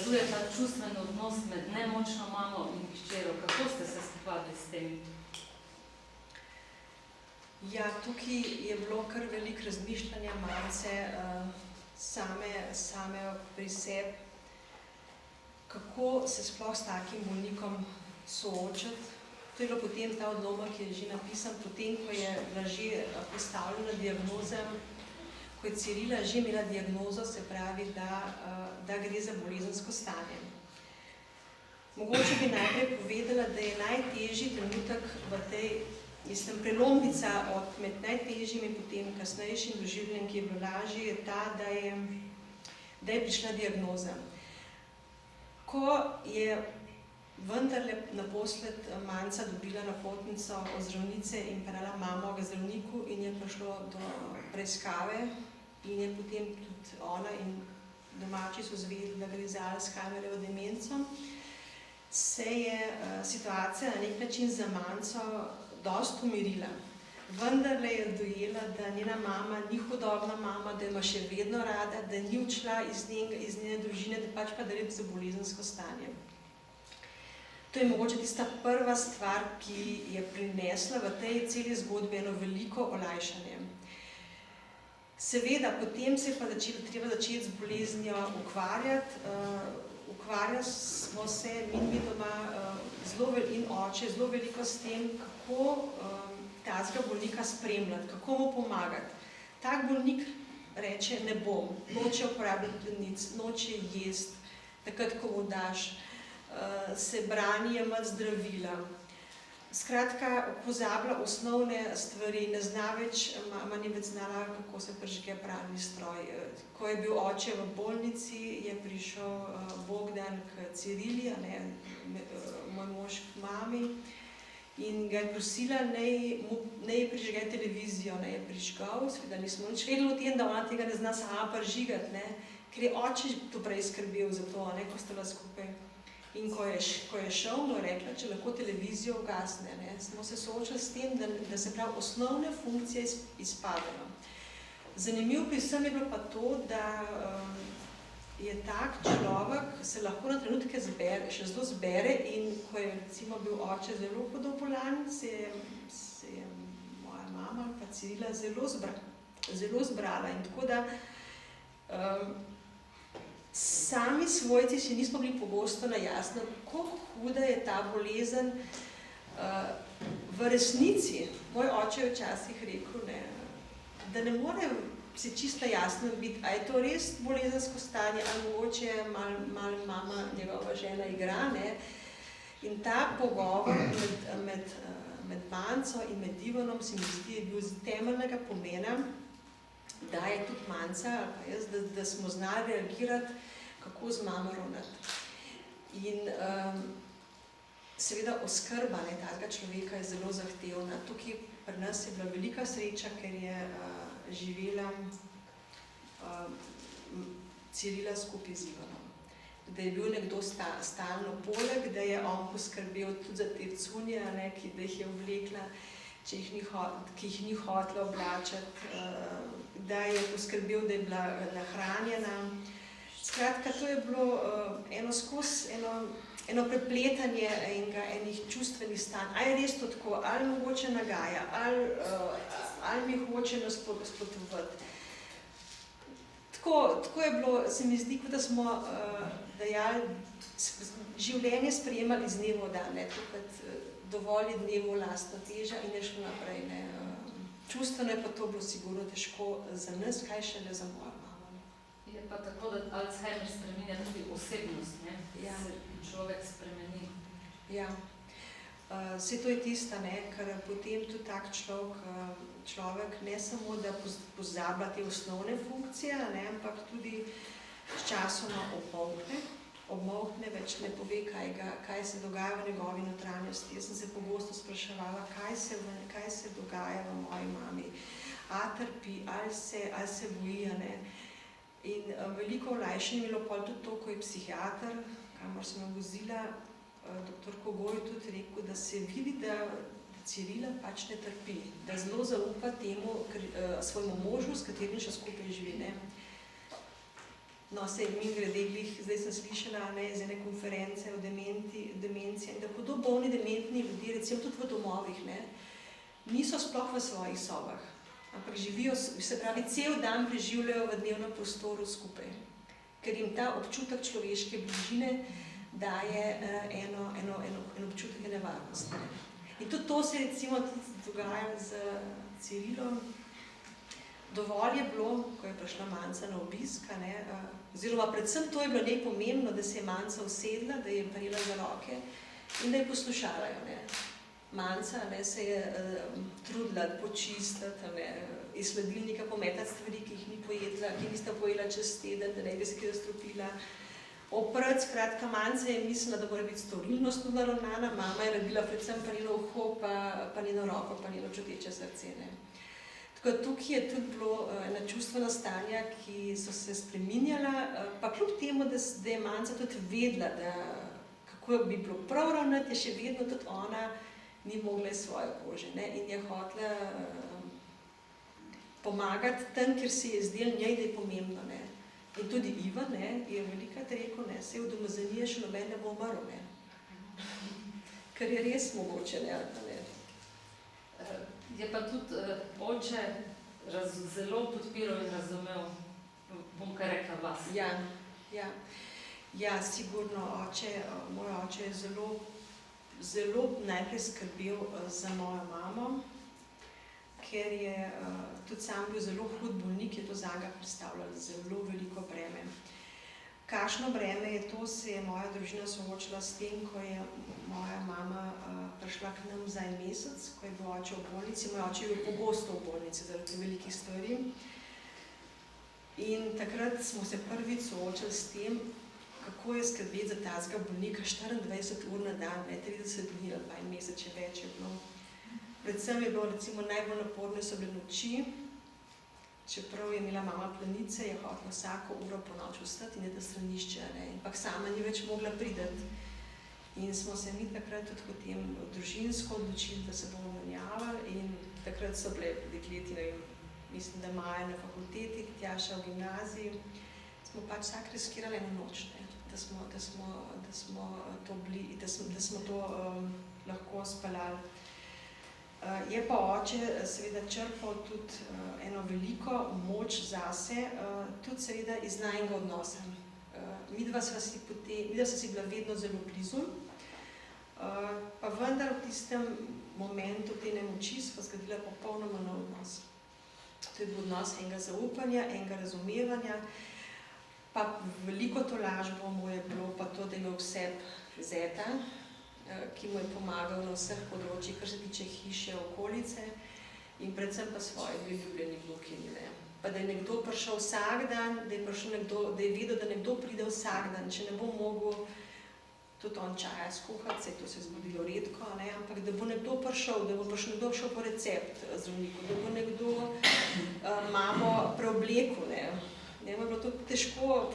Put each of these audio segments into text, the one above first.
prikazuje ta čustveni odnos med nemočno mamo in hčero. Kako ste se spopadli s tem? Ja, tukaj je bilo kar veliko razmišljanja mamice same pri sebi, kako se sploh s takim bolnikom soočati. To je bilo potem ta odlomek, ki je že napisan, potem, ko je bila že postavljena diagnoza, ko je Cirila že imela diagnozo, se pravi, da gre za bolezensko stanje. Mogoče bi najprej povedala, da je najtežji trenutek v tej, prelomnica med najtežjim in potem kasnejšim doživljenjem, ki je bilo lažje, je ta, da je prišla diagnoza. Ko je vendarle naposled Manca dobila napotnico od zdravnice in peljala mamo k zdravniku in je prišlo do preiskave in je potem tudi ona in domači so zvedeli, da gre za Alzheimerjevo demenco, se je situacija na nek način za Manco dosti umirila. Vendarle je dojela, da njena mama ni hudobna mama, da ima še vedno rada, da ni odšla iz njene družine, da pač pa da gre za bolezensko stanje. To je mogoče tista prva stvar, ki je prinesla v tej celi zgodbi eno veliko olajšanje. Seveda, potem se je pa treba začeti z boleznijo ukvarjati. Ukvarjali smo se, mi doma in oče, zelo veliko s tem, kako tazga bolnika spremljati, kako mu pomagati. Tak bolnik reče, ne bom, noče uporabljati plenic, noče jesti, takrat, ko mu daš, se brani jemati zdravila. Skratka, pozablja osnovne stvari, ne zna več, mama ni več znala, kako se prižge pralni stroj. Ko je bil oče v bolnici, je prišel Bogdan k Cirili, moj mož k mami, in ga je prosila, naj prižge televizijo, naj je prižgal, seveda nismo nič vedeli o tem, da ona tega ne zna sama prižigati, ker je oče to prej skrbel za to, ko sta bila skupaj. In ko je šel, mu je rekla, če lahko televizijo ugasne. Smo se soočali s tem, da se pravi osnovne funkcije izpadajo. Zanimivo pri vsem je bilo pa to, da je tak človek, se lahko na trenutke še zelo zbere in ko je recimo bil oče zelo hudo bolan, se je moja mama pa Cirila zelo zbrala in tako da sami svojci si nismo bili pogosto na jasno, kako huda je ta bolezen v resnici. Moj oče je včasih rekel, da ne more si čisto jasno biti, a je to res bolezensko stanje, ali mogoče malo mama, njegova žena igra. In ta pogovor med Manco in med Ivanom se mi zdi, je bil z temeljnega pomena, da je tudi Manca, ali pa jaz, da smo znali reagirati, kako z mamo ravnati. In seveda oskrba takega človeka je zelo zahtevna. Tukaj pri nas je bila velika sreča, ker je živela Cirila skupaj z Ivanom. Da je bil nekdo stalno poleg, da je on poskrbel tudi za te cunje, da jih je oblekla, ki jih ni hotela oblačiti, da je poskrbel, da je bila nahranjena. Skratka, to je bilo eno prepletanje enih čustvenih stanj. Ali je res to tako, ali mogoče nagaja, ali mi hoče nasprotovati. Tako je bilo, se mi zdi, da smo življenje sprejemali iz dneva v dan, dovolj je dnevu lastna teža in je šlo naprej. Čustveno je pa to bilo sigurno težko za nas, kaj šele za mojo mamo. Je pa tako, da Alzheimer spreminja tudi osebnost, se človek spremeni. Ja, vse to je tista, ker potem tudi tak človek ne samo, da pozablja te osnovne funkcije, ampak tudi sčasoma obmolkne, več ne pove, kaj se dogaja v njegovi notranjosti. Jaz sem se pogosto spraševala, kaj se dogaja v moji mami. A trpi, ali se boji. In veliko olajšanje je bilo tudi to, ko je psihiater, kamor sem jo vozila, doktor Kogoj tudi rekel, da se vidi, da Cirila pač ne trpi, da zelo zaupa temu svojemu možu, s katerim še skupaj živi. No, sej mimogrede, zdaj sem slišala iz ene konference o demenciji, da hudo bolni dementni ljudje, recimo tudi v domovih, niso sploh v svojih sobah, ampak živijo, se pravi, cel dan preživljajo v dnevnem prostoru skupaj, ker jim ta občutek človeške bližine daje en občutek nevarnosti. In tudi to se recimo tudi dogaja z Cirilom. Dovolj je bilo, ko je prišla Manca na obisk, oziroma predvsem to je bilo nepomembno, da se je Manca usedla, da je prijela za roke in da je poslušala jo. Manca se je trudila počistiti, iz hladilnika pometati stvari, ki jih ni pojedla, ki nista pojela čez teden, da ne bi se kaj razstropila. Oprat, skratka, Manca je mislila, da mora biti storilnostno naravnana, mama je naredila predvsem pa njeno uho, pa njeno roko, pa njeno čuteče srce. Tako tukaj je tudi bilo ena čustvena stanja, ki so se spreminjala, pa kljub temu, da je Manca tudi vedela, kako bi bilo prav ravnati, je še vedno tudi ona ni mogla iz svoje kože in je hotela pomagati tam, kjer si je zdel njej, da je pomembno. In tudi Ivan je velikrat rekel, saj v domazanije še noben ne bo umrl. Kar je res mogoče. Je pa tudi oče zelo podpiral in razumel, bom kar rekla, vas. Ja, sigurno moj oče je zelo najprej skrbel za mojo mamo, ker je tudi sam bil zelo hud bolnik, je to zanga predstavljalo zelo veliko breme. Kakšno breme je to, se je moja družina soočila s tem, ko je moja mama prišla k nam za en mesec, ko je bil oče v bolnici. Moj oče je bil pogosto v bolnici zaradi velikih stvari. In takrat smo se prvič soočili s tem, kako je skrbeti za tazga bolnika 24 ur na dan, 30 dni ali pa en mesec, če več je bilo. Predvsem je bilo, recimo, najbolj naporne so bile noči, čeprav je imela mama planice, je hotela vsako uro po noči vstati in je ta stranišče, ampak sama ni več mogla priti. In smo se mi takrat tudi potem družinsko odločili, da se bomo menjavali in takrat so bile dekleti, mislim, da Maja na fakulteti, Tjaša v gimnaziji, smo pač vsak riskirali eno noč, da smo to lahko speljali. Je pa oče seveda črpal tudi eno veliko moč zase, tudi seveda iz najnega odnosa. Midva sva si bila vedno zelo blizu, pa vendar v tistem momentu te nemoči sva zgradila popolnoma nov odnos. To je bil odnos enega zaupanja, enega razumevanja, pa veliko tolažbo mu je bilo pa to, da je imel vseb zeta, ki mu je pomagal na vseh področjih, kar se tiče hiše, okolice in predvsem pa svoje dve ljubljeni vnukinji. Pa da je nekdo prišel vsak dan, da je vedel, da nekdo pride vsak dan, če ne bo mogel tudi on čaja skuhati, saj to se je zgodilo redko, ampak da bo nekdo prišel, da bo nekdo šel po recept zdravniku, da bo nekdo mamo preoblekel. Ne je bilo to težko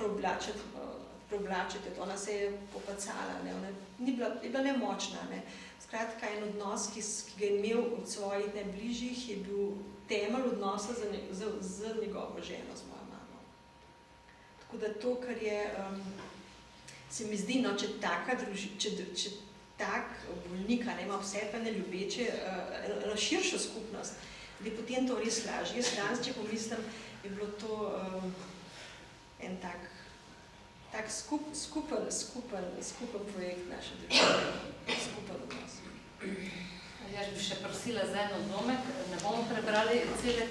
preoblačiti, ona se je popacala, je bila nemočna. Skratka, en odnos, ki ga je imel od svojih najbližjih, je bil temelj odnosa z njegovo ženo, z mojo mamo. Tako da to, kar je, se mi zdi, če tak bolnika ima vse pa neljubeče, eno širšo skupnost, da je potem to res lažje. Jaz danes, če pomislim, je bilo to en tak skupen projekt naše družine, skupen odnos. Jaz bi še prosila za en odlomek, ne bomo prebrali cele